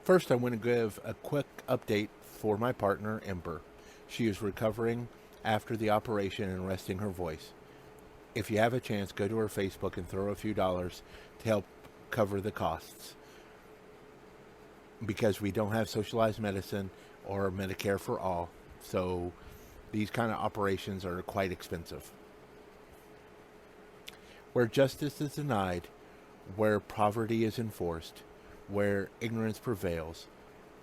First, I want to give a quick update for my partner, Ember. She is recovering after the operation and resting her voice. If you have a chance, go to her Facebook and throw a few dollars to help cover the costs. Because we don't have socialized medicine or Medicare for all, so these kind of operations are quite expensive. Where justice is denied, where poverty is enforced, where ignorance prevails,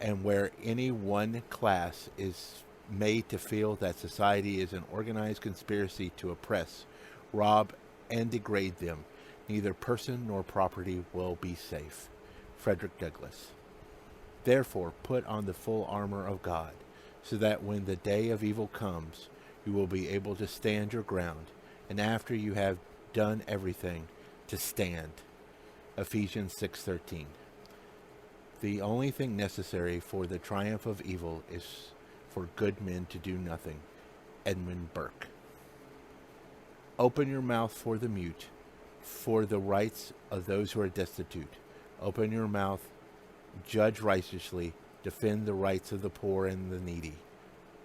and where any one class is made to feel that society is an organized conspiracy to oppress, rob, and degrade them, neither person nor property will be safe. Frederick Douglass. Therefore, put on the full armor of God, so that when the day of evil comes, you will be able to stand your ground, and after you have done everything, to stand. Ephesians 6:13. The only thing necessary for the triumph of evil is for good men to do nothing. Edmund Burke. Open your mouth for the mute, for the rights of those who are destitute. Open your mouth, judge righteously, defend the rights of the poor and the needy.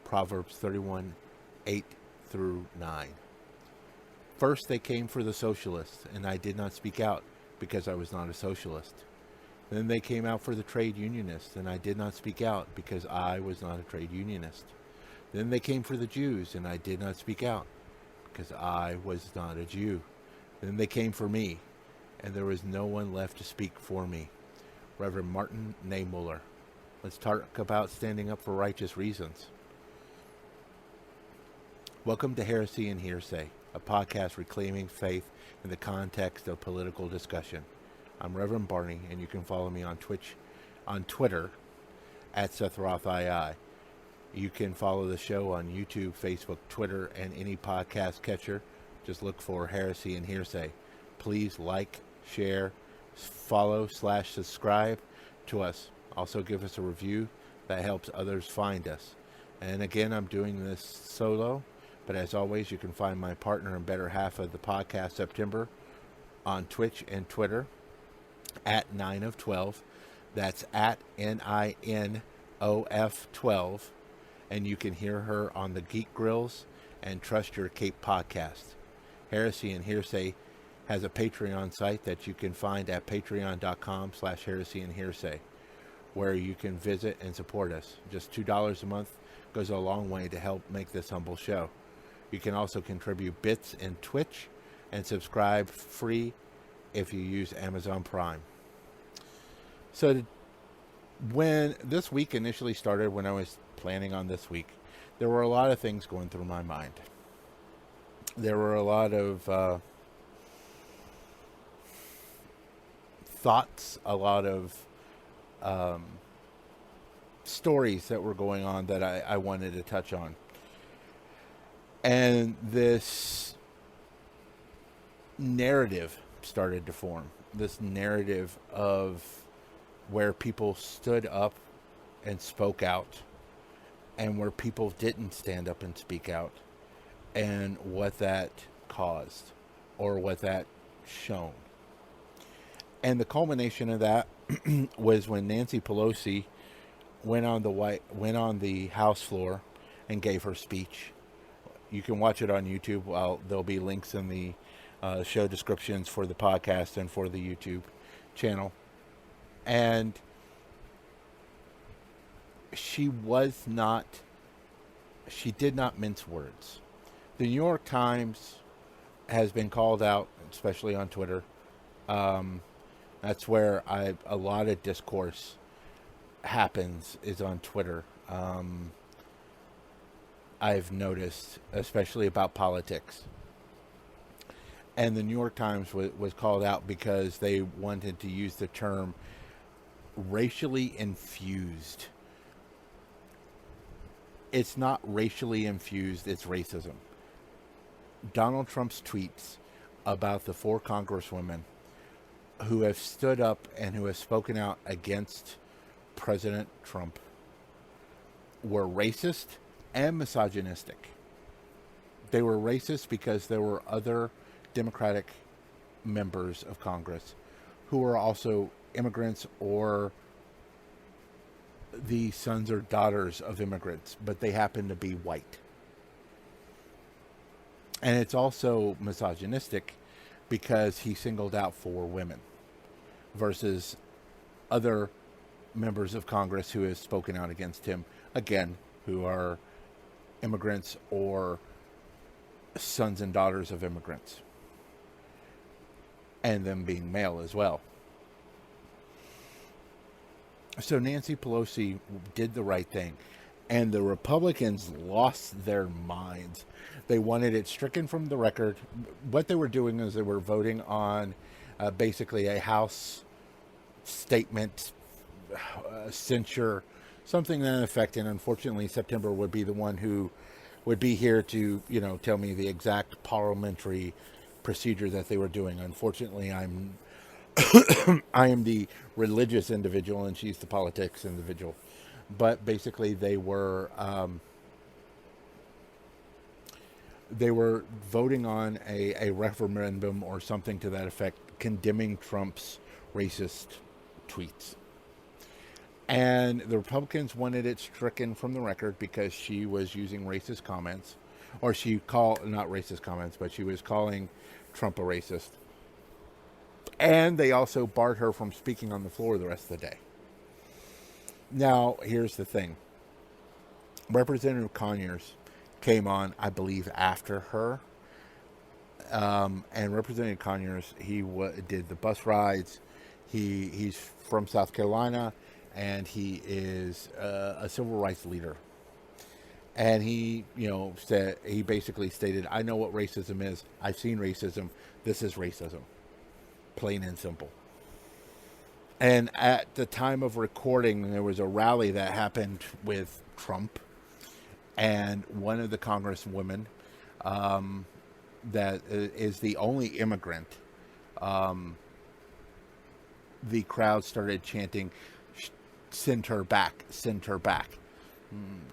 Proverbs 31:8-9. First they came for the socialists, and I did not speak out, because I was not a socialist. Then they came out for the trade unionists, and I did not speak out, because I was not a trade unionist. Then they came for the Jews, and I did not speak out, because I was not a Jew. Then they came for me, and there was no one left to speak for me. Reverend Martin Niemöller. Let's talk about standing up for righteous reasons. Welcome to Heresy and Hearsay, a podcast reclaiming faith in the context of political discussion. I'm Reverend Barney, and you can follow me on Twitter, at SethRothII. You can follow the show on YouTube, Facebook, Twitter, and any podcast catcher. Just look for Heresy and Hearsay. Please like, share, follow/subscribe to us. Also give us a review. That helps others find us. And again, I'm doing this solo, but as always, you can find my partner and better half of the podcast, September, on Twitch and Twitter at 9 of 12. That's at NINOF12. And you can hear her on the Geek Grills and Trust Your Cape podcast. Heresy and Hearsay has a Patreon site that you can find at patreon.com/heresy and hearsay, where you can visit and support us. Just $2 a month goes a long way to help make this humble show. You can also contribute bits in Twitch and subscribe free if you use Amazon Prime. So when this week initially started, when I was planning on this week, there were a lot of things going through my mind. There were a lot of thoughts, a lot of stories that were going on that I wanted to touch on. And this narrative started to form. This narrative of where people stood up and spoke out, and where people didn't stand up and speak out, and what that caused, or what that shown. And the culmination of that was when Nancy Pelosi went on the House floor and gave her speech. You can watch it on YouTube. There'll be links in the show descriptions for the podcast and for the YouTube channel. And she did not mince words. The New York Times has been called out, especially on Twitter. That's where a lot of discourse happens, is on Twitter. I've noticed, especially about politics. And the New York Times was called out because they wanted to use the term racially infused. It's not racially infused, it's racism. Donald Trump's tweets about the 4 congresswomen who have stood up and who have spoken out against President Trump were racist and misogynistic. They were racist because there were other Democratic members of Congress who were also immigrants or the sons or daughters of immigrants, but they happen to be white. And it's also misogynistic because he singled out 4 women versus other members of Congress who have spoken out against him, again, who are immigrants or sons and daughters of immigrants, and them being male as well. So Nancy Pelosi did the right thing, and the Republicans lost their minds. They wanted it stricken from the record. What they were doing is they were voting on basically a House statement, censure, something to that effect. And unfortunately, September would be the one who would be here to, tell me the exact parliamentary procedure that they were doing. Unfortunately, I am the religious individual and she's the politics individual. But basically, they were voting on a referendum or something to that effect, condemning Trump's racist tweets. And the Republicans wanted it stricken from the record because she was using racist comments, or not racist comments, but she was calling Trump a racist. And they also barred her from speaking on the floor the rest of the day. Now, here's the thing. Representative Conyers came on, I believe, after her. And Representative Conyers, he did the bus rides. He's from South Carolina, and he is a civil rights leader. And he basically stated, I know what racism is. I've seen racism. This is racism. Plain and simple. And at the time of recording, there was a rally that happened with Trump. And one of the congresswomen that is the only immigrant, the crowd started chanting, send her back, send her back.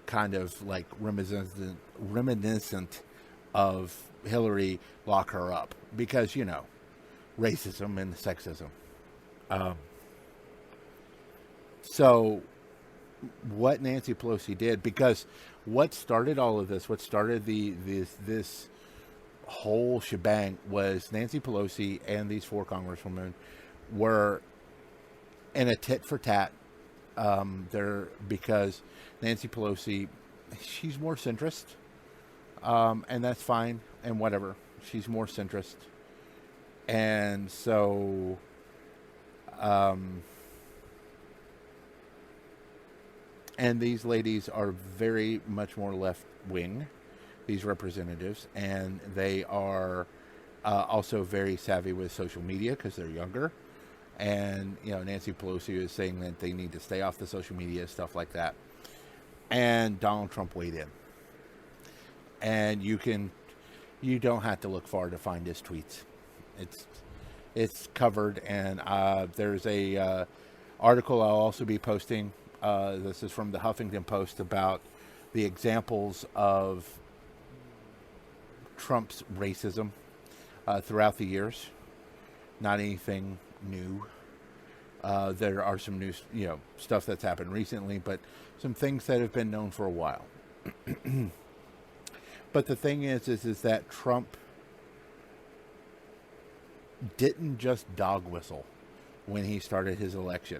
Kind of like reminiscent of Hillary, lock her up. Because, racism and sexism. So what Nancy Pelosi did, because what started all of this, what started this whole shebang was Nancy Pelosi and these 4 congresswomen were in a tit for tat. Because Nancy Pelosi, she's more centrist, and that's fine, and whatever. She's more centrist. And so, and these ladies are very much more left-wing, these representatives, and they are also very savvy with social media because they're younger. And, Nancy Pelosi is saying that they need to stay off the social media, stuff like that. And Donald Trump weighed in. And you don't have to look far to find his tweets. It's covered, and there's a article I'll also be posting. This is from the Huffington Post about the examples of Trump's racism throughout the years. Not anything new. There are some new, stuff that's happened recently, but some things that have been known for a while. But the thing is that Trump didn't just dog whistle when he started his election.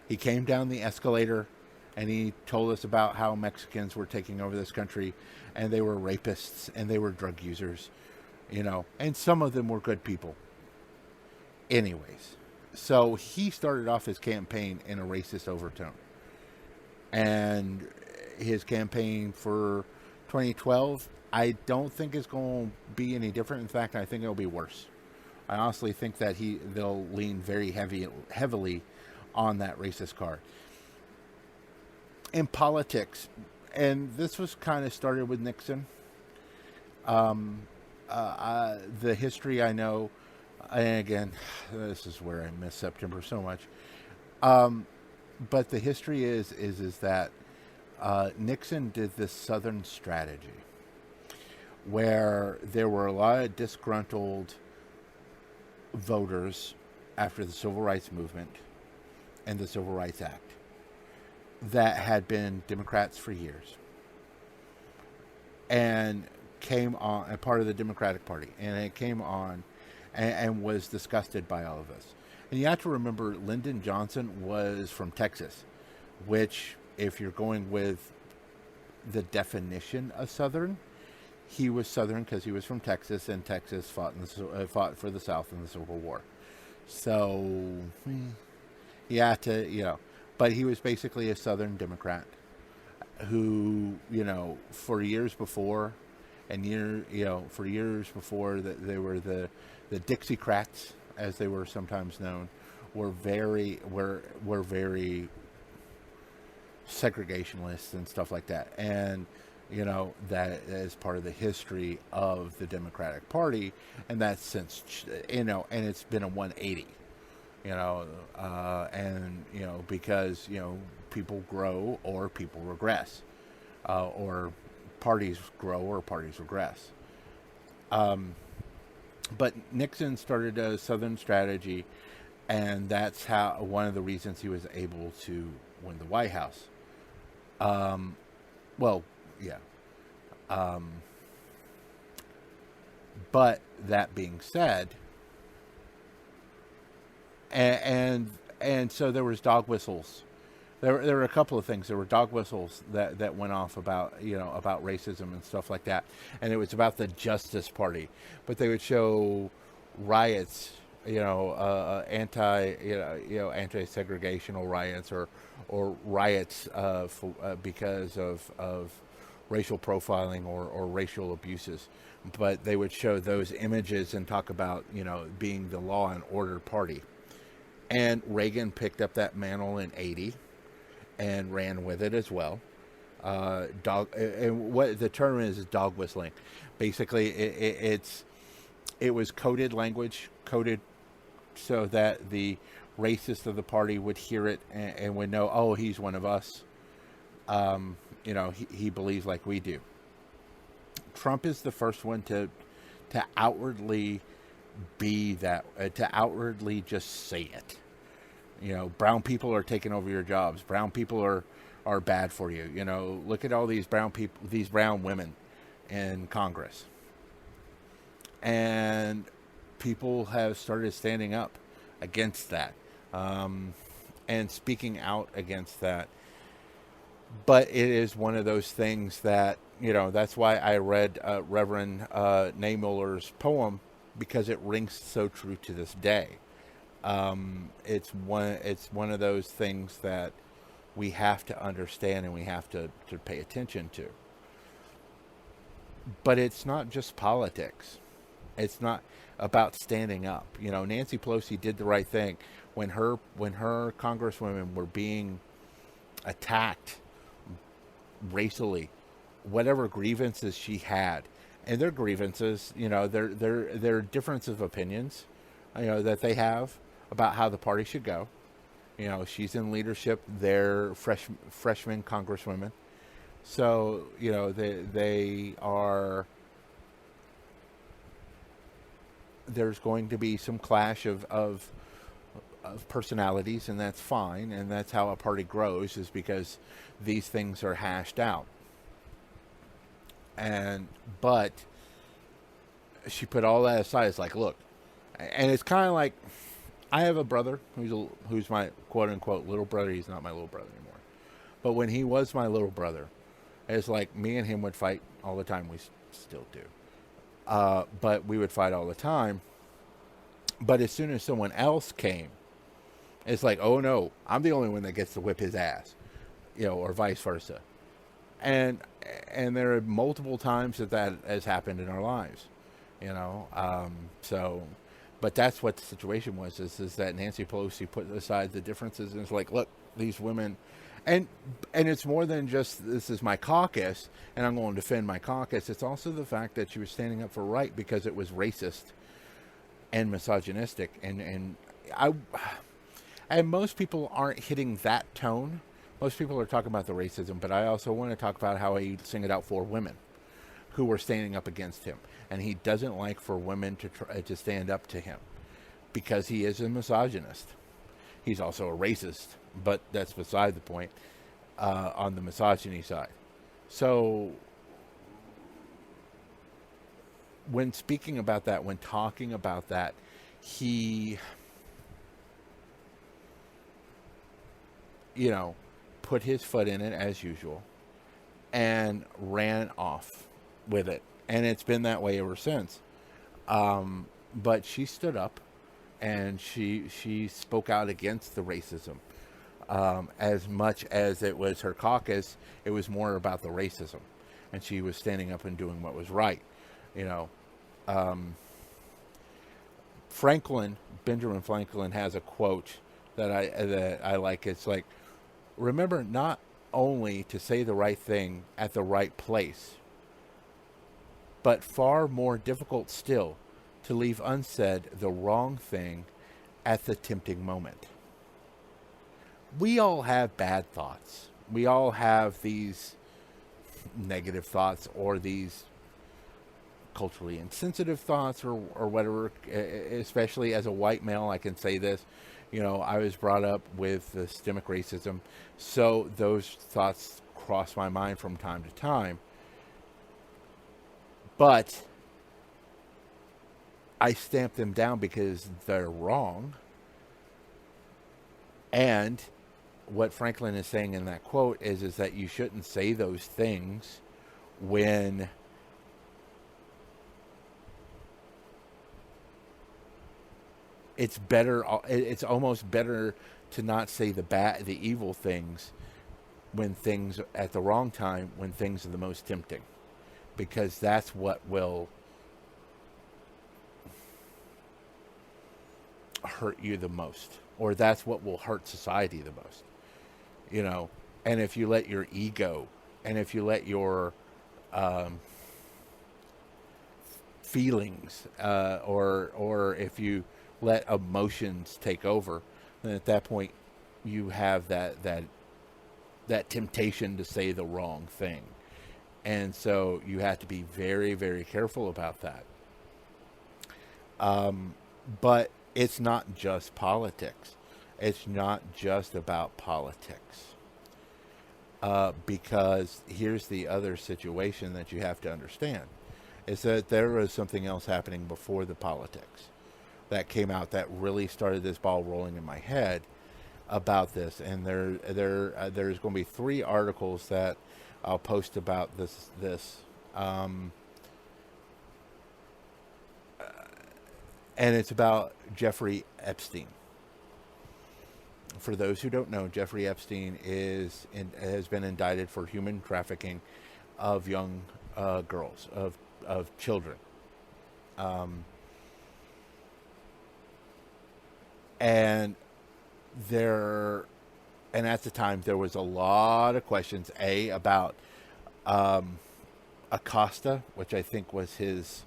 He came down the escalator and he told us about how Mexicans were taking over this country, and they were rapists and they were drug users, and some of them were good people. Anyways, so he started off his campaign in a racist overtone. And his campaign for 2012, I don't think it's going to be any different. In fact, I think it'll be worse. I honestly think that they'll lean very heavily on that racist card. In politics, and this was kind of started with Nixon. The history I know, and again, this is where I miss September so much. But the history is that Nixon did this Southern strategy where there were a lot of disgruntled voters after the Civil Rights Movement and the Civil Rights Act. that had been Democrats for years and came on a part of the Democratic Party, and it came on and was disgusted by all of us. And you have to remember, Lyndon Johnson was from Texas, which, if you're going with the definition of Southern, he was Southern because he was from Texas, and Texas fought for the South in the Civil War. So, yeah, but he was basically a Southern Democrat who, for years before, for years before that, they were the Dixiecrats, as they were sometimes known, were very segregationist and stuff like that. And that is part of the history of the Democratic Party, and that's since and it's been a 180, because people grow or people regress, or parties grow or parties regress. But Nixon started a Southern strategy, and that's one of the reasons he was able to win the White House. Yeah. But that being said, and so there was dog whistles. There were a couple of things. There were dog whistles that went off about about racism and stuff like that, and it was about the Justice Party. But they would show riots, anti-segregational riots or riots because of racial profiling or racial abuses. But they would show those images and talk about being the law and order party. And Reagan picked up that mantle in '80 and ran with it as well. And what the term is dog whistling. Basically, it was coded language, coded so that the racist of the party would hear it and would know, oh, he's one of us. He believes like we do. Trump is the first one to outwardly be that, to outwardly just say it. Brown people are taking over your jobs. Brown people are bad for you. Look at all these brown people, these brown women in Congress. And people have started standing up against that, and speaking out against that. But it is one of those things that, that's why I read Reverend Niemöller's poem, because it rings so true to this day. It's one of those things that we have to understand and we have to pay attention to. But it's not just politics. It's not about standing up. Nancy Pelosi did the right thing when her congresswomen were being attacked racially, whatever grievances she had, and their grievances, their difference of opinions, that they have about how the party should go. She's in leadership. They're freshman congresswomen, so they are. There's going to be some clash of personalities, and that's fine, and that's how a party grows, is because these things are hashed out. But she put all that aside. It's like, look, and it's kind of like, I have a brother who's my quote unquote little brother. He's not my little brother anymore, but when he was my little brother, it's like me and him would fight all the time. We still do. But we would fight all the time. But as soon as someone else came, it's like, oh no, I'm the only one that gets to whip his ass, or vice versa. And there are multiple times that has happened in our lives, so, but that's what the situation was, is that Nancy Pelosi put aside the differences and it's like, look, these women, and it's more than just, this is my caucus and I'm going to defend my caucus. It's also the fact that she was standing up for right because it was racist and misogynistic, and most people aren't hitting that tone. Most people are talking about the racism, but I also want to talk about how he singled out 4 women who were standing up against him, and he doesn't like for women to stand up to him because he is a misogynist. He's also a racist, but that's beside the point. on the misogyny side. So when speaking about that, when talking about that, he, you know, put his foot in it as usual and ran off with it. And it's been that way ever since. But she stood up and she spoke out against the racism. As much as it was her caucus, it was more about the racism. And she was standing up and doing what was right. You know, Benjamin Franklin has a quote that I like. It's like, remember not only to say the right thing at the right place, but far more difficult still, to leave unsaid the wrong thing at the tempting moment. We all have bad thoughts. We all have these negative thoughts or these culturally insensitive thoughts or whatever, especially as a white male. I can say this, you know, I was brought up with systemic racism, so those thoughts cross my mind from time to time. But I stamp them down because they're wrong. And what Franklin is saying in that quote is that you shouldn't say those things when it's better. It's almost better to not say the evil things when things at the wrong time, when things are the most tempting, because that's what will hurt you the most, or that's what will hurt society the most, you know. And if you let your ego, and if you let your feelings, or if you let emotions take over, then at that point you have that temptation to say the wrong thing. And so you have to be very, very careful about that. But it's not just politics. It's not just about politics. Because here's the other situation that you have to understand, is that there was something else happening before the politics that came out that really started this ball rolling in my head about this. And there's going to be 3 articles that I'll post about this. And it's about Jeffrey Epstein. For those who don't know, Jeffrey Epstein has been indicted for human trafficking of young girls, of children. And at the time there was a lot of questions about Acosta, which I think was his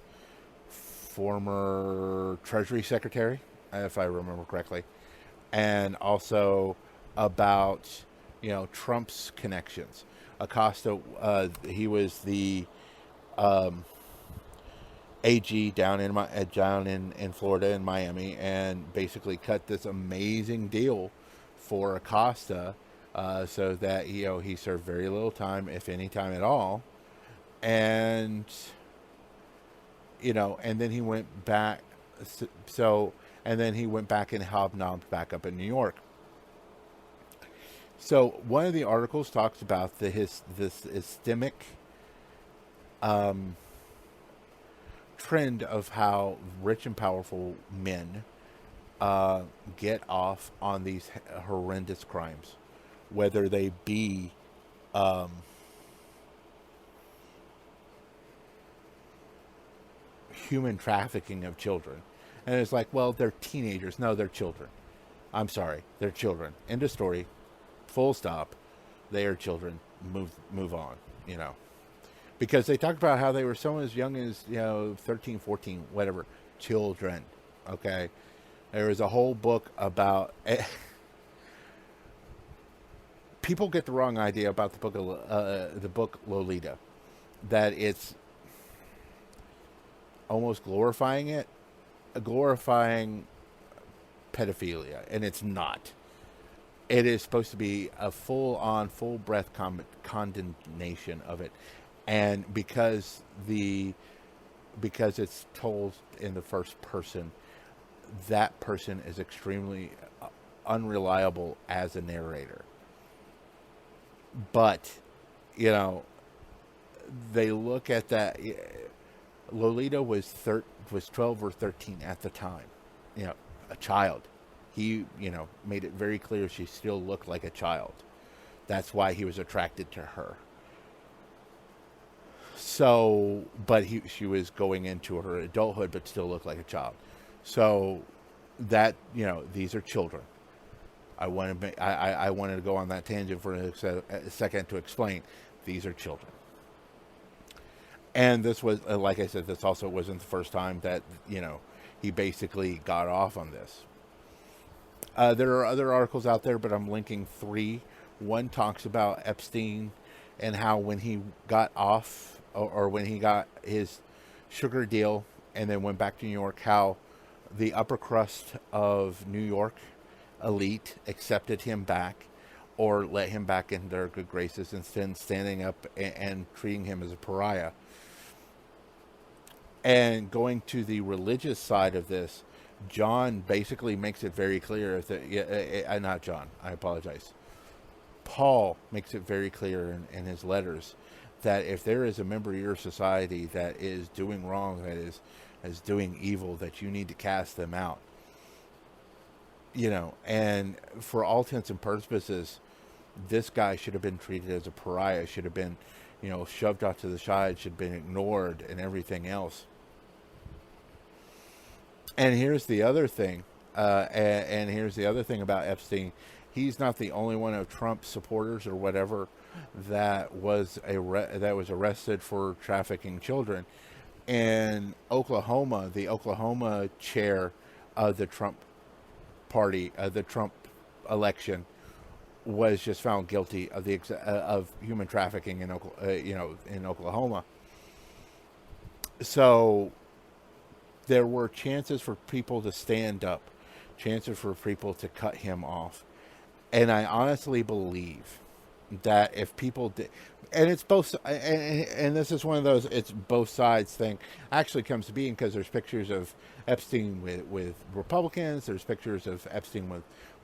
former Treasury Secretary, if I remember correctly, and also about, you know, Trump's connections. Acosta, he was the AG down in Florida, in Miami, and basically cut this amazing deal for Acosta, so that, you know, he served very little time, if any time at all, and, you know, and then he went back. And then he went back and hobnobbed back up in New York. So one of the articles talks about this systemic trend of how rich and powerful men get off on these horrendous crimes, whether they be human trafficking of children. And it's like, well, they're teenagers. No, they're children. I'm sorry, they're children. End of story. Full stop. They are children. Move on, you know. Because they talked about how they were so as young as, you know, 13, 14, whatever. Children. Okay? There was a whole book about... People get the wrong idea about the book Lolita. That it's almost glorifying pedophilia, and it's not. it is supposed to be a full-on, full-breath condemnation of it, and because it's told in the first person, that person is extremely unreliable as a narrator. But you know, they look at that. Lolita was 12 or 13 at the time, a child. He, made it very clear she still looked like a child. That's why he was attracted to her. So, but she was going into her adulthood, but still looked like a child. So that, these are children. I wanted to go on that tangent for a second to explain. These are children. And this was, like I said, this also wasn't the first time that, he basically got off on this. There are other articles out there, but I'm linking 3. One talks about Epstein and how when he got off, or when he got his sugar deal and then went back to New York, how the upper crust of New York elite accepted him back or let him back in their good graces instead of standing up and treating him as a pariah. And going to the religious side of this, John basically makes it very clear that, not John, I apologize. Paul makes it very clear in his letters that if there is a member of your society that is doing wrong, that is doing evil, that you need to cast them out. And for all intents and purposes, this guy should have been treated as a pariah, should have been, shoved off to the side, should have been ignored and everything else. And here's the other thing, and here's the other thing about Epstein. He's not the only one of Trump's supporters or whatever that was arrested for trafficking children. In Oklahoma, the Oklahoma chair of the Trump party, the Trump election, was just found guilty of human trafficking in Oklahoma. So there were chances for people to stand up, chances for people to cut him off. And I honestly believe that if people did, and it's both, and this is one of those, it's both sides thing, actually comes to being, because there's pictures of Epstein with Republicans, there's pictures of Epstein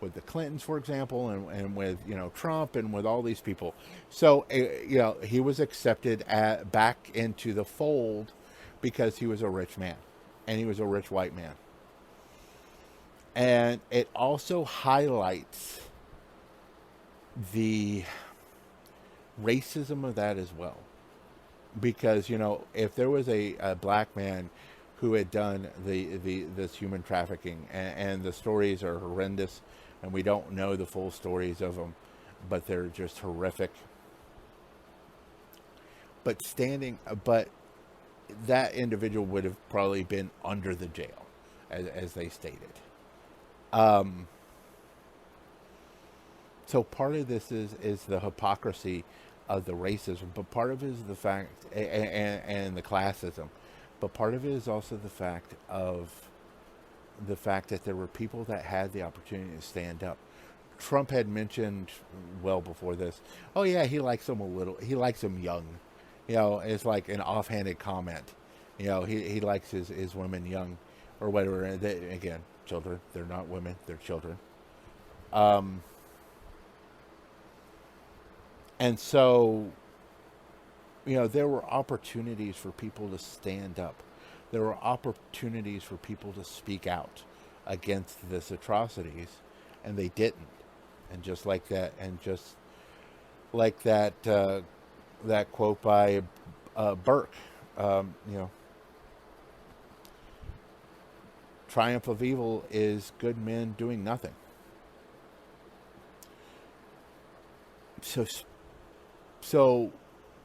with the Clintons, for example, and with, Trump and with all these people. So, he was accepted back into the fold because he was a rich man, and he was a rich white man. And it also highlights the racism of that as well, because if there was a black man who had done this human trafficking, and the stories are horrendous, and we don't know the full stories of them, but they're just horrific. But that individual would have probably been under the jail, as they stated. So part of this is the hypocrisy of the racism, but part of it is the fact, and the classism, but part of it is also the fact that there were people that had the opportunity to stand up. Trump had mentioned well before this, oh yeah, he likes them he likes them young. It's like an offhanded comment. He likes his women young, or whatever. And again, children, they're not women, they're children. And so, there were opportunities for people to stand up. There were opportunities for people to speak out against this atrocities, and they didn't. And just like that, that quote by Burke, triumph of evil is good men doing nothing. So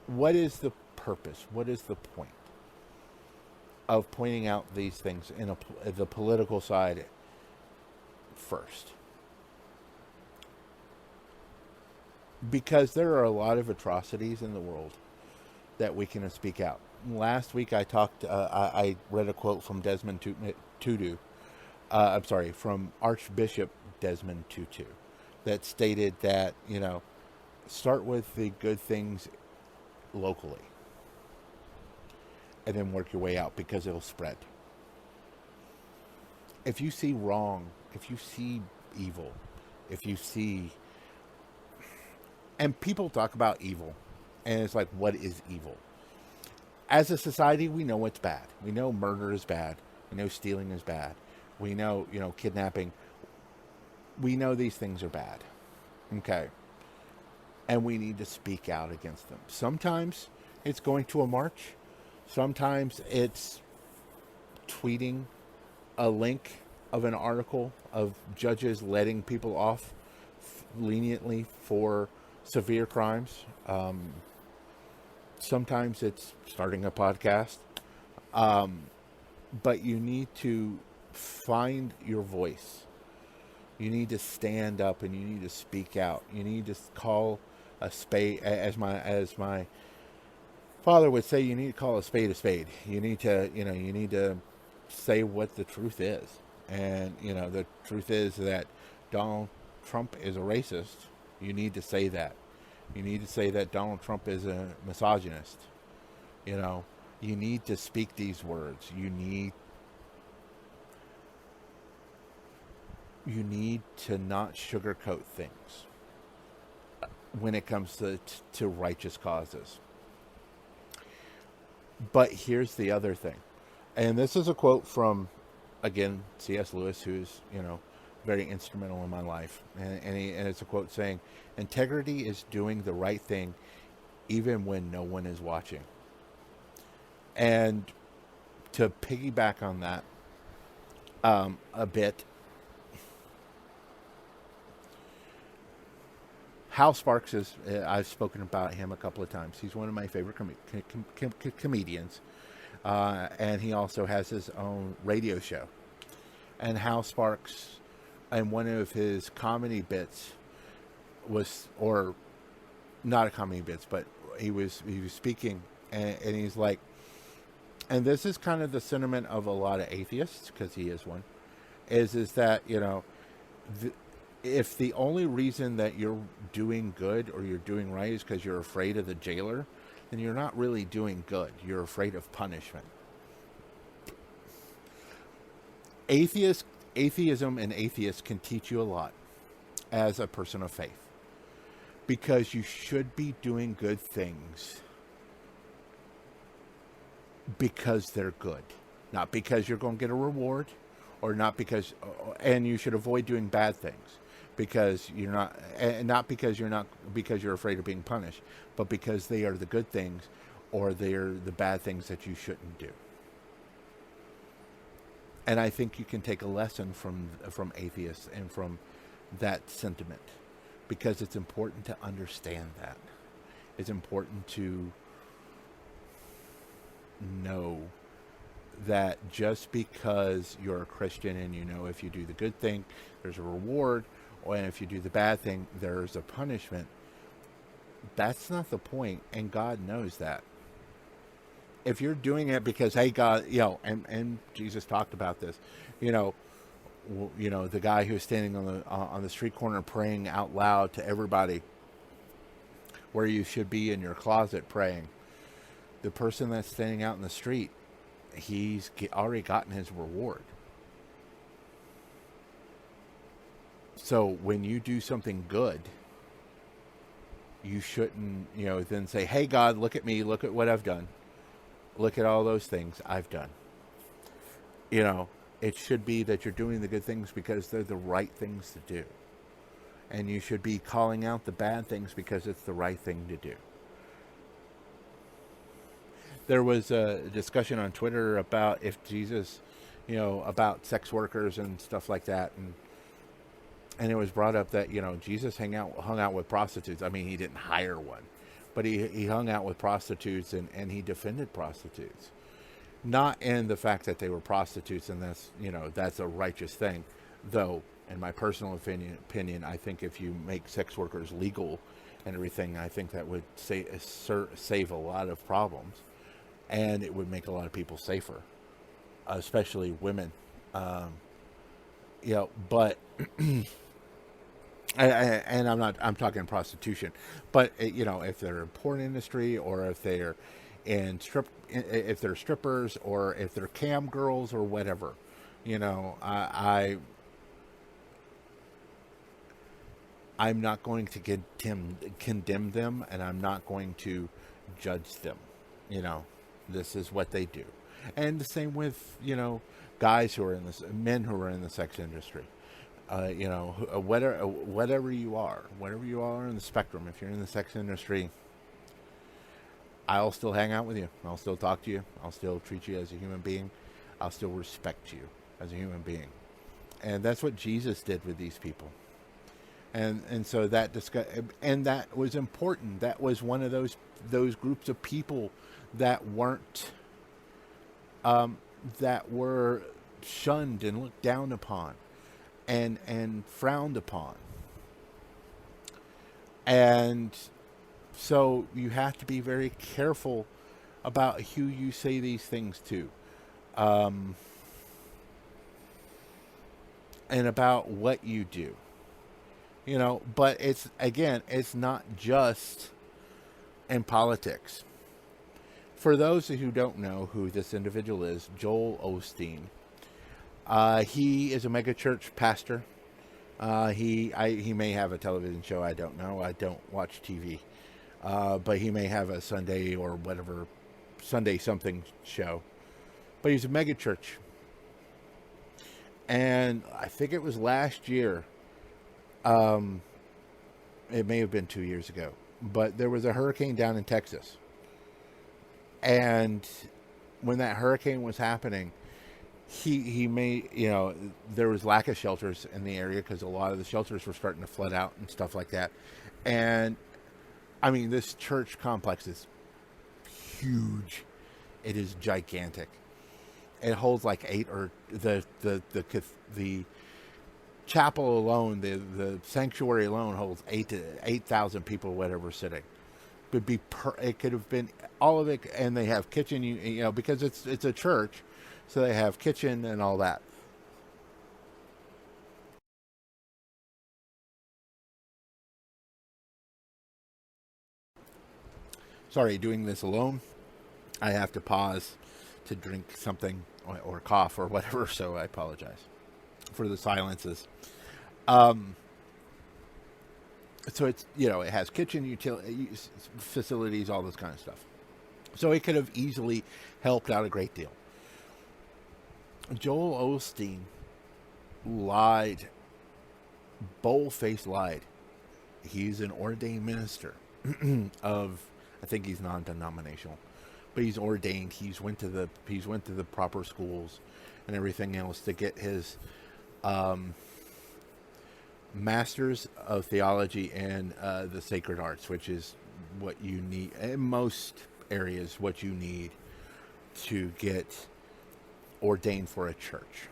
what is the purpose? What is the point of pointing out these things in the political side first? Because there are a lot of atrocities in the world that we can speak out. Last week I read a quote from Desmond Tutu. From Archbishop Desmond Tutu. that stated that, start with the good things locally and then work your way out because it'll spread. If you see wrong, if you see evil, if you see, and people talk about evil, and it's like, what is evil? As a society, we know what's bad. We know murder is bad. We know stealing is bad. We know, kidnapping. We know these things are bad. Okay. And we need to speak out against them. Sometimes it's going to a march. Sometimes it's tweeting a link of an article of judges letting people off leniently for severe crimes. Sometimes it's starting a podcast. But you need to find your voice. You need to stand up and you need to speak out. You need to call a spade, as my father would say, you need to call a spade a spade. You need to say what the truth is. And, the truth is that Donald Trump is a racist. You need to say that. You need to say that Donald Trump is a misogynist. You need to speak these words. You need to not sugarcoat things when it comes to righteous causes. But here's the other thing. And this is a quote from, again, C.S. Lewis, who's, very instrumental in my life. And it's a quote saying, integrity is doing the right thing even when no one is watching. And to piggyback on that a bit, Hal Sparks is, I've spoken about him a couple of times. He's one of my favorite comedians. And he also has his own radio show. And Hal Sparks, and one of his comedy bits was, or not a comedy bits, but he was speaking, and he's like, and this is kind of the sentiment of a lot of atheists, because he is one, is that, if the only reason that you're doing good or you're doing right is because you're afraid of the jailer, then you're not really doing good. You're afraid of punishment. Atheism and atheists can teach you a lot as a person of faith, because you should be doing good things because they're good, not because you're going to get a reward, or not because, and you should avoid doing bad things because you're not, and not because you're afraid of being punished, but because they are the good things, or they're the bad things that you shouldn't do. And I think you can take a lesson from atheists and from that sentiment, because it's important to understand that. It's important to know that just because you're a Christian and if you do the good thing, there's a reward, or if you do the bad thing, there's a punishment. That's not the point, and God knows that. If you're doing it because, hey, God, and Jesus talked about this, the guy who's standing on the street corner praying out loud to everybody, where you should be in your closet praying. The person that's standing out in the street, he's already gotten his reward. So when you do something good, you shouldn't, then say, hey, God, look at me, look at what I've done. Look at all those things I've done. It should be that you're doing the good things because they're the right things to do. And you should be calling out the bad things because it's the right thing to do. There was a discussion on Twitter about if Jesus, about sex workers and stuff like that. And it was brought up that, Jesus hung out with prostitutes. I mean, he didn't hire one, but he hung out with prostitutes and he defended prostitutes. Not in the fact that they were prostitutes and that's a righteous thing. Though, in my personal opinion, I think if you make sex workers legal and everything, I think that would save a lot of problems. And it would make a lot of people safer, especially women. But And I'm talking prostitution, but if they're in porn industry, or if they're if they're strippers, or if they're cam girls or whatever, I'm not going to condemn them, and I'm not going to judge them. You know, this is what they do. And the same with, guys who are men who are in the sex industry. Whatever you are, in the spectrum, if you're in the sex industry, I'll still hang out with you. I'll still talk to you. I'll still treat you as a human being. I'll still respect you as a human being. And that's what Jesus did with these people. And so that and that was important. That was one of those groups of people that weren't that were shunned and looked down upon and frowned upon. And so you have to be very careful about who you say these things to, and about what you do. But it's not just in politics. For those who don't know who this individual is, Joel Osteen, he is a megachurch pastor. He may have a television show. I don't know. I don't watch TV. But he may have a Sunday or whatever, Sunday something show. But he's a megachurch. And I think it was last year. It may have been 2 years ago. But there was a hurricane down in Texas. And when that hurricane was happening, he made, there was lack of shelters in the area because a lot of the shelters were starting to flood out and stuff like that. And I mean, this church complex is huge. It is gigantic. It holds like the chapel alone, the sanctuary alone holds 8,000 people, whatever, sitting. It could have been all of it, and they have kitchen, because it's a church, so they have kitchen and all that. Sorry, doing this alone, I have to pause to drink something or cough or whatever, so I apologize for the silences. So it's, it has kitchen, utility facilities, all this kind of stuff. So it could have easily helped out a great deal. Joel Osteen lied, bold-faced lied. He's an ordained minister of, I think he's non-denominational, but he's ordained. He's went to the proper schools and everything else to get his Masters of Theology and the Sacred Arts, which is what you need in most areas, what you need to get ordained for a church.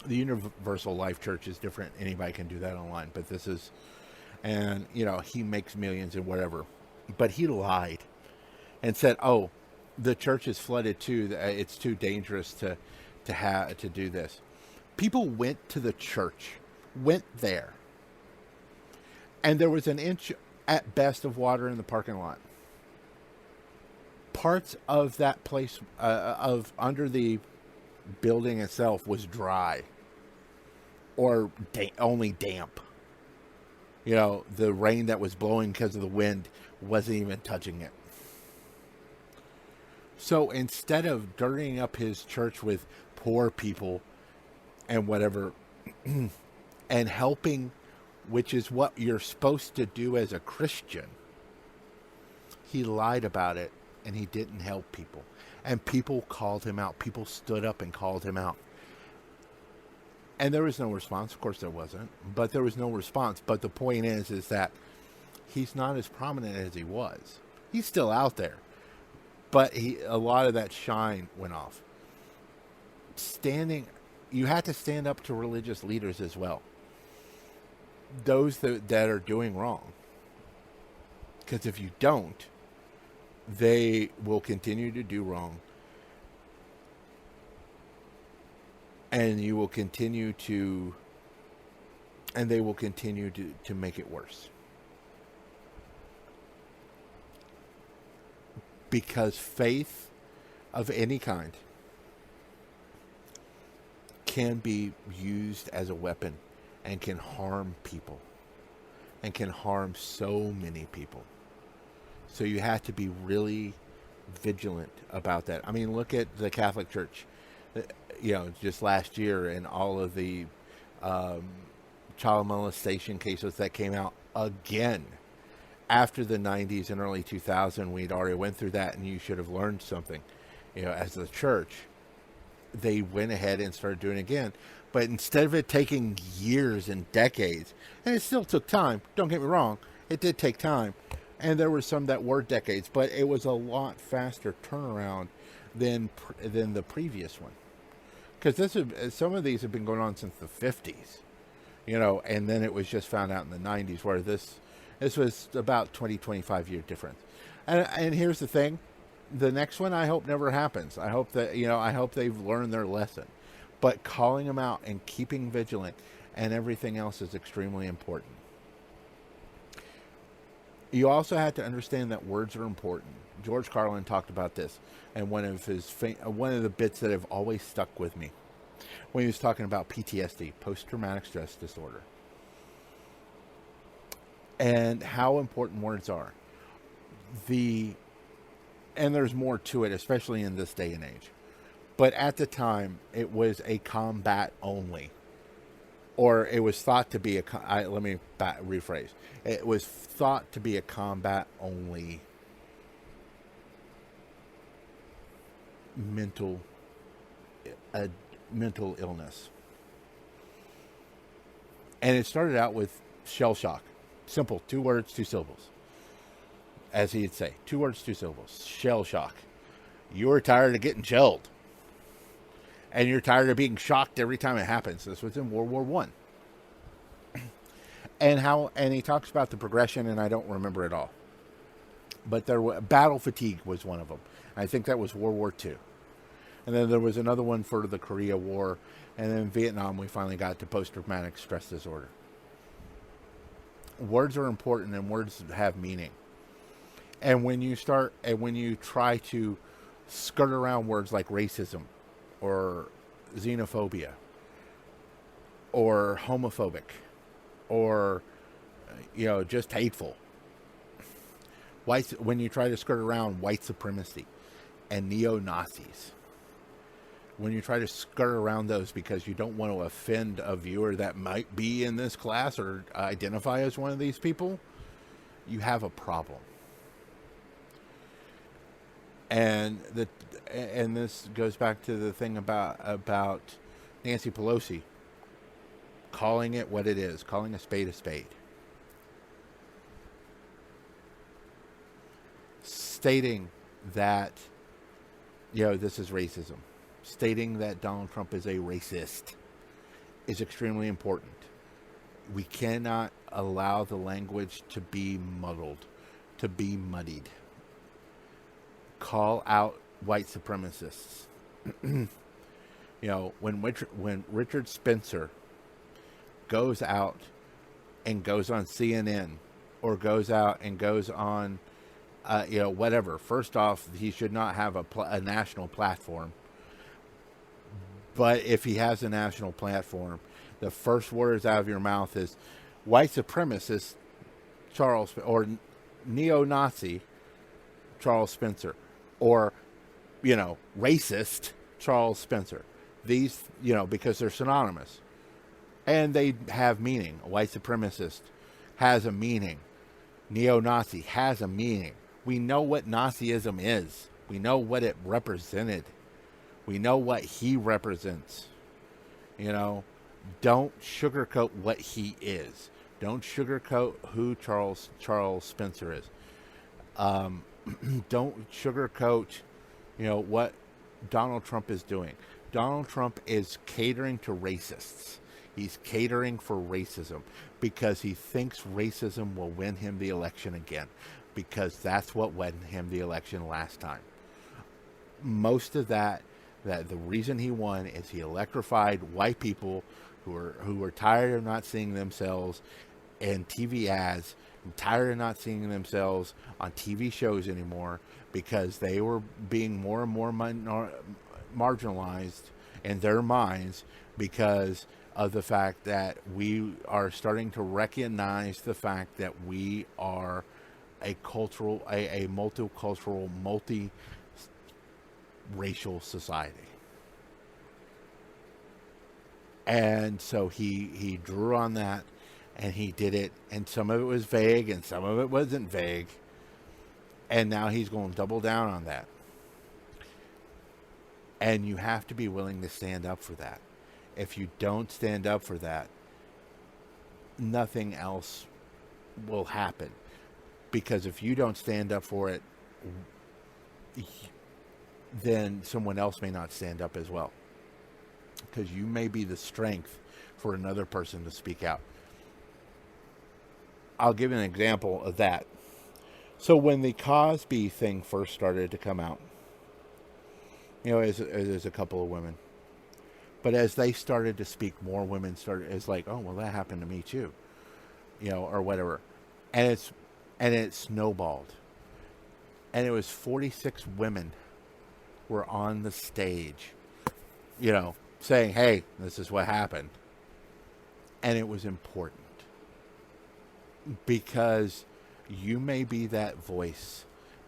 The Universal Life Church is different. Anybody can do that online, but this is, and he makes millions and whatever, but he lied and said, "Oh, the church is flooded too. It's too dangerous to do this." People went to the church. Went there, and there was an inch at best of water in the parking lot. Parts of that place, of under the building itself, was dry or only damp. The rain that was blowing because of the wind wasn't even touching it. So instead of dirtying up his church with poor people and whatever, and helping, which is what you're supposed to do as a Christian, he lied about it, and he didn't help people. And people called him out. People stood up and called him out. And there was no response. Of course there wasn't. But there was no response. But the point is that he's not as prominent as he was. He's still out there. But a lot of that shine went off. You had to stand up to religious leaders as well. Those that are doing wrong. Because if you don't, they will continue to do wrong. And you will continue to and they will continue to make it worse. Because faith of any kind can be used as a weapon and can harm people and can harm so many people. So you have to be really vigilant about that. I mean, look at the Catholic Church, just last year and all of the child molestation cases that came out again. After the 90s and early 2000s, we'd already went through that, and you should have learned something, as the church. They went ahead and started doing it again. But instead of it taking years and decades, and it still took time, don't get me wrong, it did take time. And there were some that were decades, but it was a lot faster turnaround than the previous one. Because some of these have been going on since the 50s, and then it was just found out in the 90s, where this was about 25-year difference. And here's the thing. The next one, I hope, never happens. I hope that, I hope they've learned their lesson. But calling them out and keeping vigilant and everything else is extremely important. You also have to understand that words are important. George Carlin talked about this, and one of the bits that have always stuck with me, when he was talking about PTSD, post-traumatic stress disorder, and how important words are. And there's more to it, especially in this day and age. But at the time, it was a combat only. Or it was thought to be rephrase. It was thought to be a combat only mental illness. And it started out with shell shock. Simple, 2 words, 2 syllables. As he'd say, 2 words, 2 syllables. Shell shock. You were tired of getting shelled. And you're tired of being shocked every time it happens. This was in World War I. And he talks about the progression, and I don't remember it all. But battle fatigue was one of them. I think that was World War II. And then there was another one for the Korea War. And then Vietnam, we finally got to post-traumatic stress disorder. Words are important, and words have meaning. And when you try to skirt around words like racism or xenophobia or homophobic or, just hateful, when you try to skirt around white supremacy and neo-Nazis, when you try to skirt around those because you don't want to offend a viewer that might be in this class or identify as one of these people, you have a problem. And this goes back to the thing about Nancy Pelosi calling it what it is, calling a spade a spade. Stating that, this is racism. Stating that Donald Trump is a racist is extremely important. We cannot allow the language to be muddled, to be muddied. Call out white supremacists. When Richard Spencer goes out and goes on CNN or goes out and goes on, whatever. First off, he should not have a national platform. But if he has a national platform, the first words out of your mouth is white supremacist Charles or neo-Nazi Charles Spencer. Or, racist Charles Spencer. These, because they're synonymous. And they have meaning. A white supremacist has a meaning. Neo-Nazi has a meaning. We know what Nazism is. We know what it represented. We know what he represents. Don't sugarcoat what he is. Don't sugarcoat who Charles Spencer is. Don't sugarcoat, what Donald Trump is doing. Donald Trump is catering to racists. He's catering for racism because he thinks racism will win him the election again, because that's what won him the election last time. Most of that the reason he won is he electrified white people who are tired of not seeing themselves in TV ads, and tired of not seeing themselves on TV shows anymore because they were being more and more marginalized in their minds because of the fact that we are starting to recognize the fact that we are a multicultural, multi-racial society. And so he drew on that, and he did it, and some of it was vague and some of it wasn't vague, and now he's going to double down on that. And you have to be willing to stand up for that. If you don't stand up for that, nothing else will happen. Because if you don't stand up for it, then someone else may not stand up as well. Because you may be the strength for another person to speak out. I'll give you an example of that. So when the Cosby thing first started to come out, there's a couple of women. But as they started to speak, more women started, it's like, oh, well, that happened to me too. Or whatever. And it snowballed. And it was 46 women were on the stage, saying, hey, this is what happened. And it was important. Because you may be that voice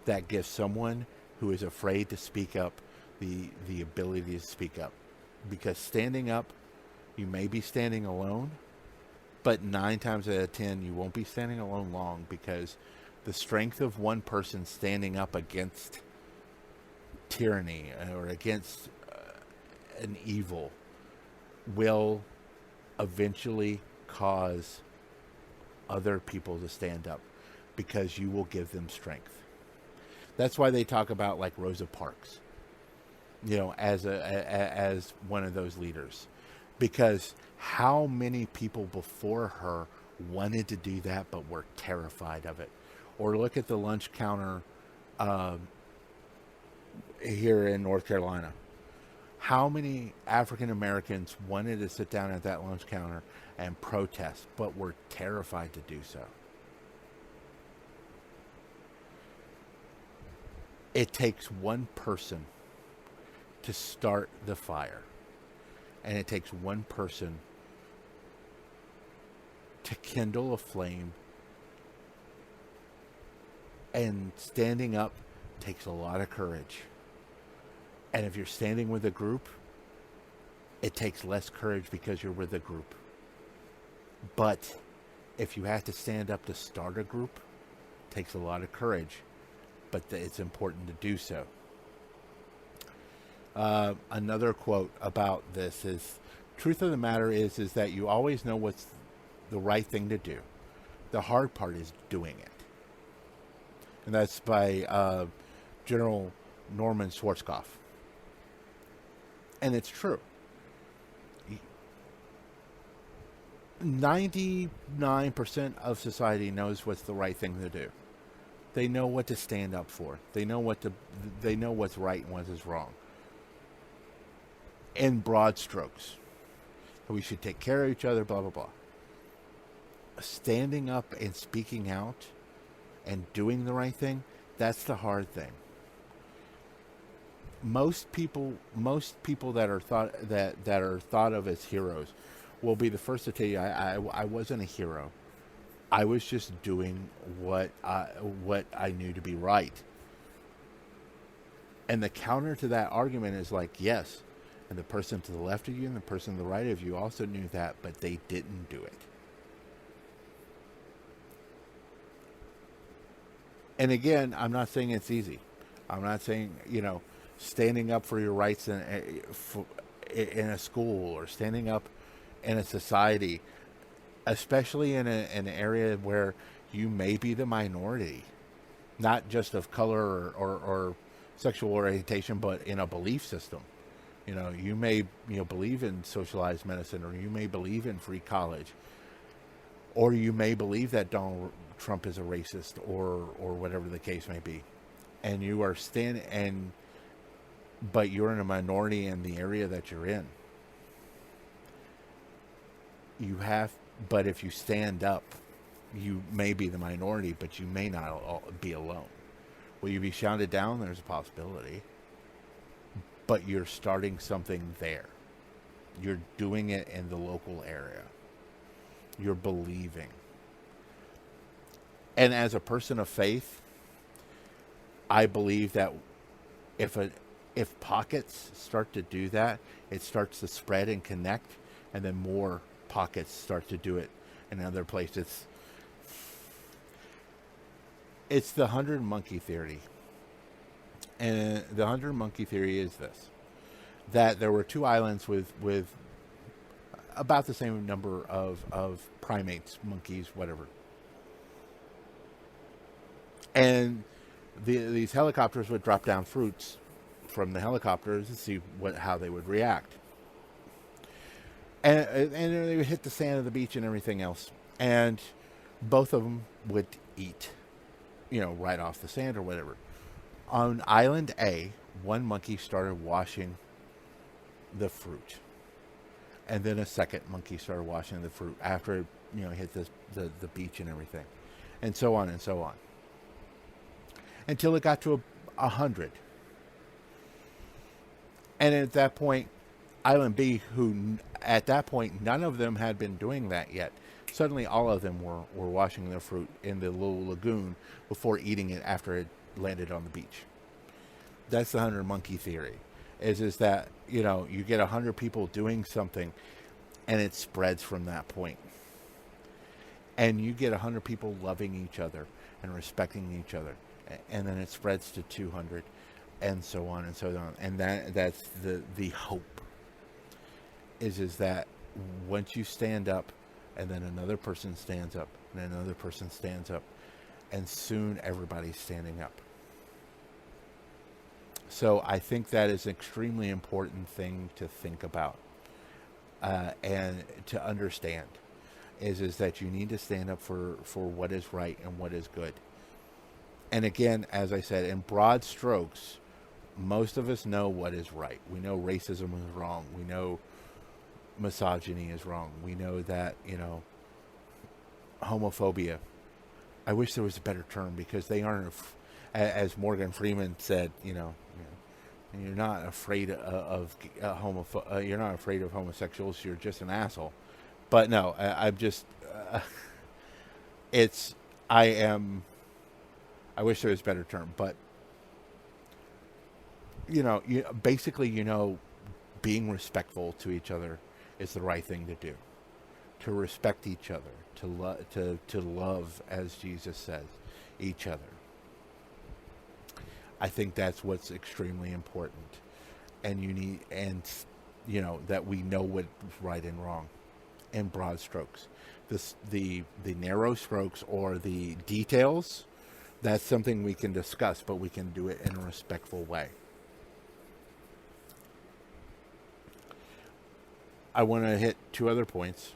that gives someone who is afraid to speak up the ability to speak up. Because standing up, you may be standing alone, but 9 times out of 10, you won't be standing alone long, because the strength of one person standing up against tyranny or against an evil will eventually cause other people to stand up, because you will give them strength. That's why they talk about like Rosa Parks, as one of those leaders, because how many people before her wanted to do that but were terrified of it. Or look at the lunch counter here in North Carolina. How many African Americans wanted to sit down at that lunch counter and protest, but were terrified to do so? It takes one person to start the fire. And it takes one person to kindle a flame. And standing up takes a lot of courage. And if you're standing with a group, it takes less courage because you're with a group. But if you have to stand up to start a group, it takes a lot of courage. But it's important to do so. Another quote about this is, truth of the matter is that you always know what's the right thing to do. The hard part is doing it. And that's by General Norman Schwarzkopf. And it's true. 99% of society knows what's the right thing to do. They know what to stand up for. They know what's right and what is wrong. In broad strokes. We should take care of each other, blah, blah, blah. Standing up and speaking out and doing the right thing, that's the hard thing. Most people that are thought of as heroes will be the first to tell you, I wasn't a hero. I was just doing what I knew to be right. And the counter to that argument is like, yes, and the person to the left of you and the person to the right of you also knew that, but they didn't do it. And again, I'm not saying it's easy. I'm not saying, standing up for your rights in a school, or standing up in a society, especially in an area where you may be the minority, not just of color or sexual orientation, but in a belief system. You may believe in socialized medicine, or you may believe in free college, or you may believe that Donald Trump is a racist, or whatever the case may be, and you are but you're in a minority in the area that you're in. you have, but if you stand up, you may be the minority, but you may not be alone. Will you be shouted down? There's a possibility. But you're starting something there. You're doing it in the local area. You're believing. And as a person of faith, I believe that if pockets start to do that, it starts to spread and connect, and then more pockets start to do it in other places. It's the 100 monkey theory. And the 100 monkey theory is this: that there were two islands with about the same number of primates, monkeys, whatever. And these helicopters would drop down fruits from the helicopters to see how they would react. And they would hit the sand of the beach and everything else. And both of them would eat, right off the sand or whatever. On Island A, one monkey started washing the fruit. And then a second monkey started washing the fruit after it, hit the beach and everything. And so on and so on. Until it got to 100. And at that point, Island B, who at that point, none of them had been doing that yet. Suddenly all of them were washing their fruit in the little lagoon before eating it after it landed on the beach. That's the 100 monkey theory. Is that, you get 100 people doing something and it spreads from that point. And you get 100 people loving each other and respecting each other. And then it spreads to 200 and so on and so on. And that's the hope. Is that once you stand up and then another person stands up and another person stands up, and soon everybody's standing up. So I think that is an extremely important thing to think about and to understand is that you need to stand up for what is right and what is good. And again, as I said, in broad strokes, most of us know what is right. We know racism is wrong. We know misogyny is wrong. We know that, homophobia. I wish there was a better term, because they aren't, as Morgan Freeman said, you're not afraid of you're not afraid of homosexuals. You're just an asshole. But no, I'm just. I wish there was a better term, but basically, being respectful to each other is the right thing to do. To respect each other, to love, as Jesus says, each other. I think that's what's extremely important, and that we know what's right and wrong, in broad strokes. The narrow strokes or the details, that's something we can discuss, but we can do it in a respectful way. I want to hit two other points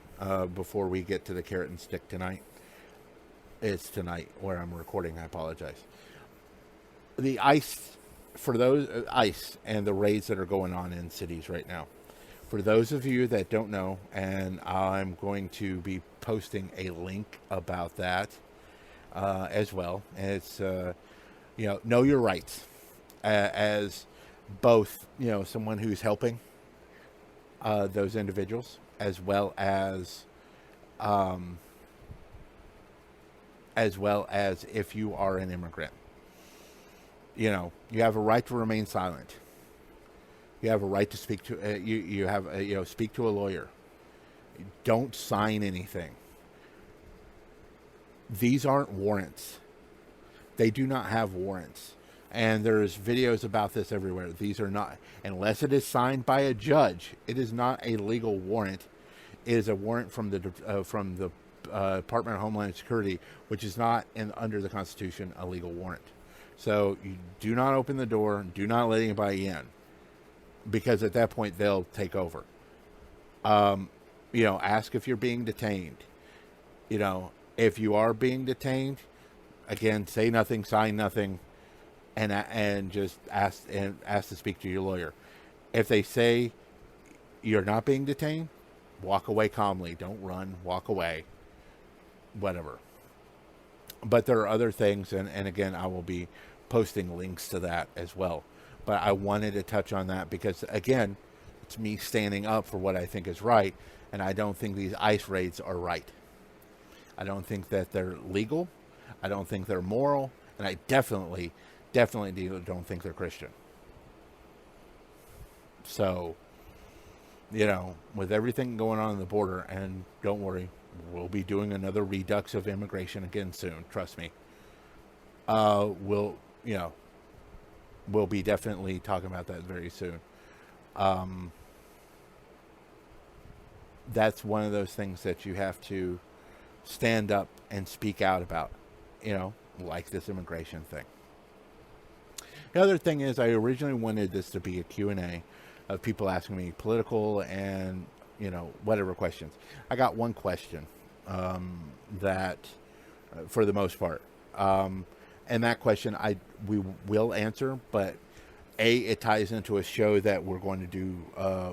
before we get to the carrot and stick tonight. It's tonight where I'm recording. I apologize. The ICE and the raids that are going on in cities right now. For those of you that don't know, and I'm going to be posting a link about that as well. And it's know your rights as both someone who's helping those individuals, as well as if you are an immigrant. You have a right to remain silent. You have a right to speak to you have speak to a lawyer. Don't sign anything. These aren't warrants. They do not have warrants. And there's videos about this everywhere. These are not, unless it is signed by a judge, it is not a legal warrant. It is a warrant from the Department of Homeland Security, which is not under the Constitution a legal warrant. So you do not open the door. Do not let anybody in, because at that point they'll take over. Ask if you're being detained. If you are being detained, again, say nothing, sign nothing. And just ask to speak to your lawyer. If they say you're not being detained, Walk away calmly. Don't run. Walk away. Whatever. But there are other things, and again, I will be posting links to that as well. But I wanted to touch on that because, again, it's me standing up for what I think is right, and I don't think these ICE raids are right. I don't think that they're legal. I don't think they're moral, and I definitely don't think they're Christian. So, with everything going on the border, and don't worry, we'll be doing another redux of immigration again soon. Trust me. We'll be definitely talking about that very soon. That's one of those things that you have to stand up and speak out about, like this immigration thing. The other thing is, I originally wanted this to be a Q&A of people asking me political and, whatever questions. I got one question that, for the most part, and that question we will answer, but it ties into a show that we're going to do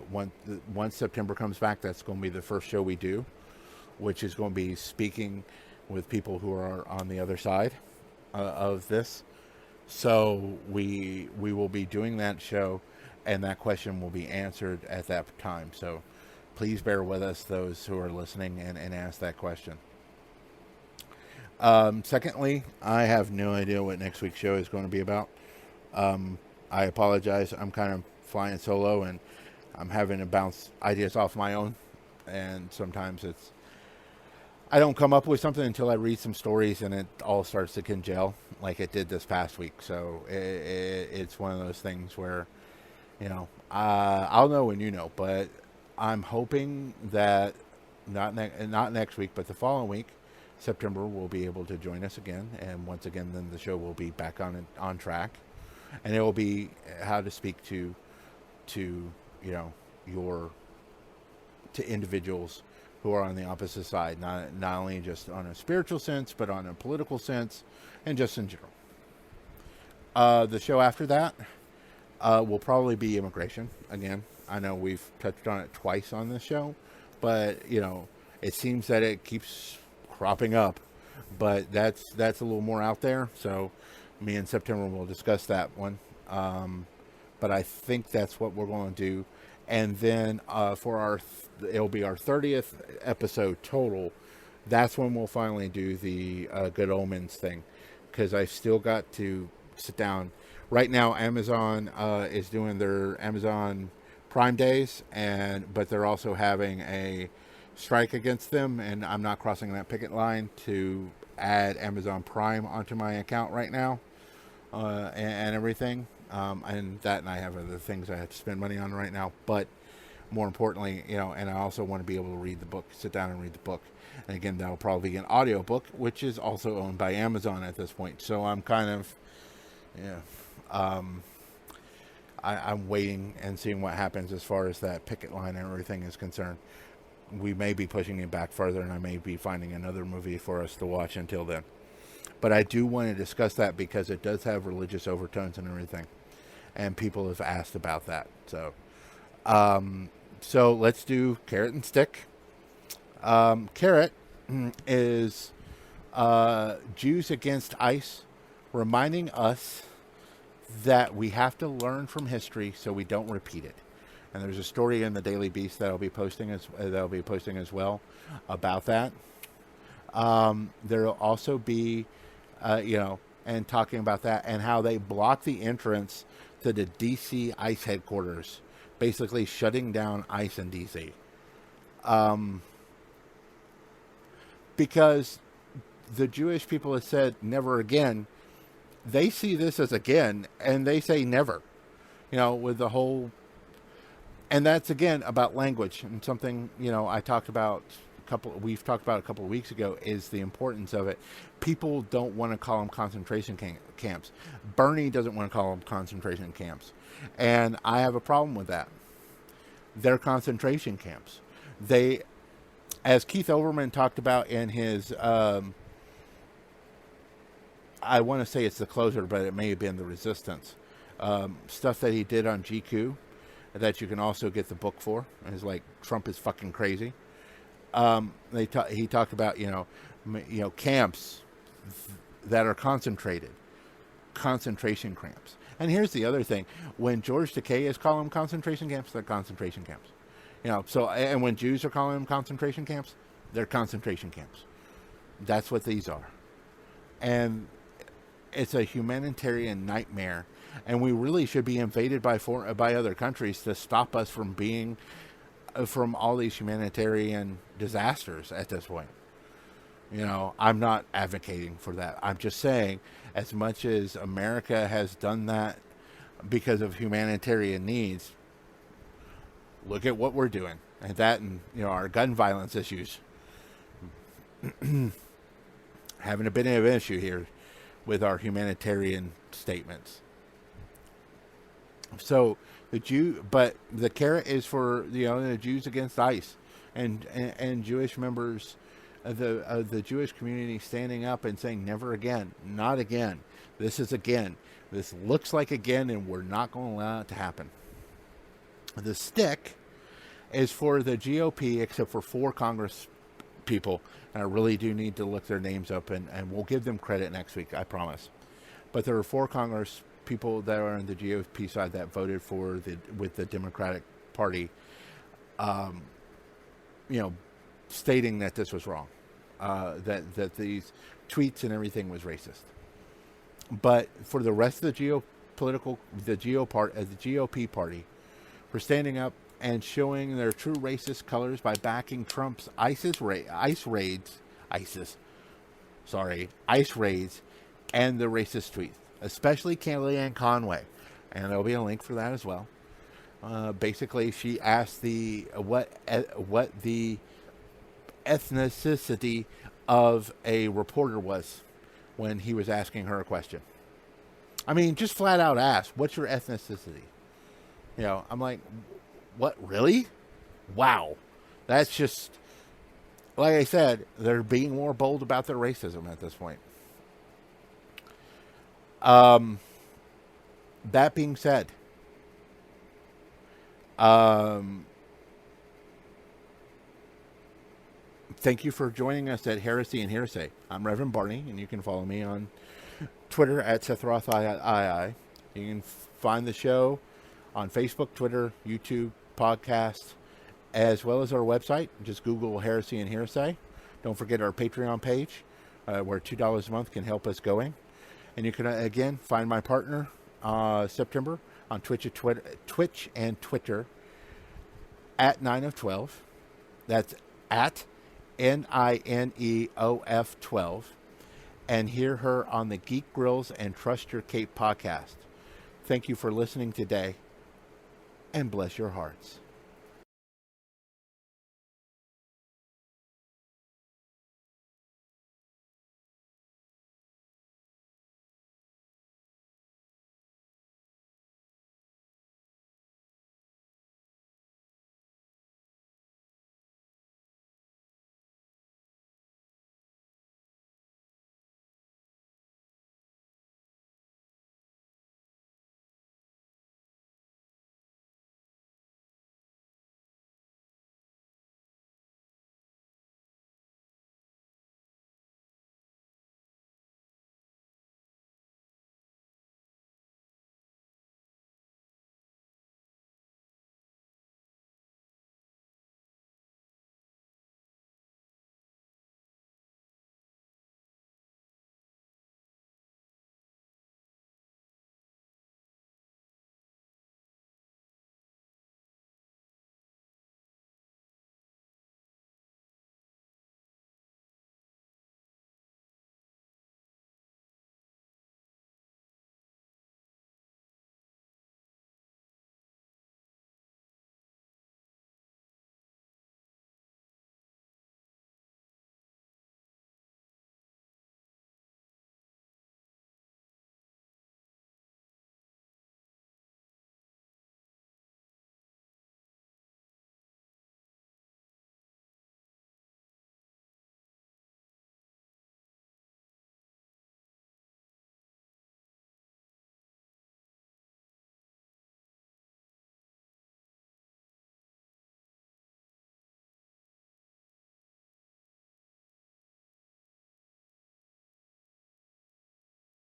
once September comes back. That's going to be the first show we do, which is going to be speaking with people who are on the other side of this. So we will be doing that show, and that question will be answered at that time. So please bear with us, those who are listening, and ask that question. Secondly, I have no idea what next week's show is going to be about. I apologize. I'm kind of flying solo, and I'm having to bounce ideas off my own. And sometimes I don't come up with something until I read some stories, and it all starts to congeal like it did this past week. So it's one of those things where, I'll know when you know, but I'm hoping that not next week, but the following week, September, will be able to join us again. And once again, then the show will be back on track. And it will be how to speak to individuals who are on the opposite side, not only just on a spiritual sense, but on a political sense, and just in general. The show after that will probably be immigration again. I know we've touched on it twice on this show, but it seems that it keeps cropping up. But that's a little more out there. So me and September will discuss that one. But I think that's what we're going to do. And then for it'll be our 30th episode total. That's when we'll finally do the Good Omens thing, because I still got to sit down. Right now, Amazon is doing their Amazon Prime days, but they're also having a strike against them, and I'm not crossing that picket line to add Amazon Prime onto my account right now, and everything. And I have other things I have to spend money on right now. But more importantly, and I also want to be able to read the book, sit down and read the book. And again, that'll probably be an audio book, which is also owned by Amazon at this point. So I'm kind of, I'm waiting and seeing what happens as far as that picket line and everything is concerned. We may be pushing it back further, and I may be finding another movie for us to watch until then. But I do want to discuss that because it does have religious overtones and everything. And people have asked about that. So let's do Carrot and Stick. Carrot is Jews Against ICE, reminding us that we have to learn from history so we don't repeat it. And there's a story in the Daily Beast that I'll be posting as well about that. There'll also be, and talking about that and how they blocked the entrance to the DC ICE headquarters, basically shutting down ICE in DC. Because the Jewish people have said never again. They see this as again, and they say never. With the whole, and that's again about language, and something I talked about we've talked about a couple of weeks ago is the importance of it. People don't want to call them concentration camps. Bernie doesn't want to call them concentration camps, and I have a problem with that. They're concentration camps. They, as Keith Olbermann talked about in his, I want to say it's The Closer, but it may have been The Resistance, stuff that he did on GQ. that you can also get the book for. And it's like, Trump is fucking crazy. He talked about, camps that are concentrated, concentration camps. And here's the other thing. When George Takei is calling them concentration camps, they're concentration camps. And when Jews are calling them concentration camps, they're concentration camps. That's what these are. And it's a humanitarian nightmare. And we really should be invaded by other countries to stop us from being, from all these humanitarian disasters at this point. I'm not advocating for that. I'm just saying, as much as America has done that because of humanitarian needs, look at what we're doing. And that, and our gun violence issues. Having a bit of an issue here with our humanitarian statements. So but the carrot is for the Jews against ICE, and Jewish members of the Jewish community standing up and saying, never again, not again. This is again. This looks like again, and we're not going to allow it to happen. The stick is for the GOP, except for 4 Congress people, and I really do need to look their names up, and we'll give them credit next week, I promise. But there are 4 Congress people that are on the GOP side that voted with the Democratic Party, stating that this was wrong, that these tweets and everything was racist. But for the rest of the GOP party, for standing up and showing their true racist colors by backing Trump's ICE raids, and the racist tweets, especially Kellyanne Conway, and there'll be a link for that as well. Basically, she asked what the ethnicity of a reporter was when he was asking her a question. I mean, just flat out asked, "What's your ethnicity?" I'm like, what, really? Wow. That's just, like I said, they're being more bold about their racism at this point. That being said, thank you for joining us at Heresy and Hearsay. I'm Reverend Barney, and you can follow me on Twitter at SethRothII. You can find the show on Facebook, Twitter, YouTube, podcast, as well as our website. Just Google Heresy and Hearsay. Don't forget our Patreon page, where $2 a month can help us going. And you can, again, find my partner, September, on Twitch and Twitter, at 9 of 12. That's at NINEOF12. And hear her on the Geek Grills and Trust Your Cape podcast. Thank you for listening today, and bless your hearts.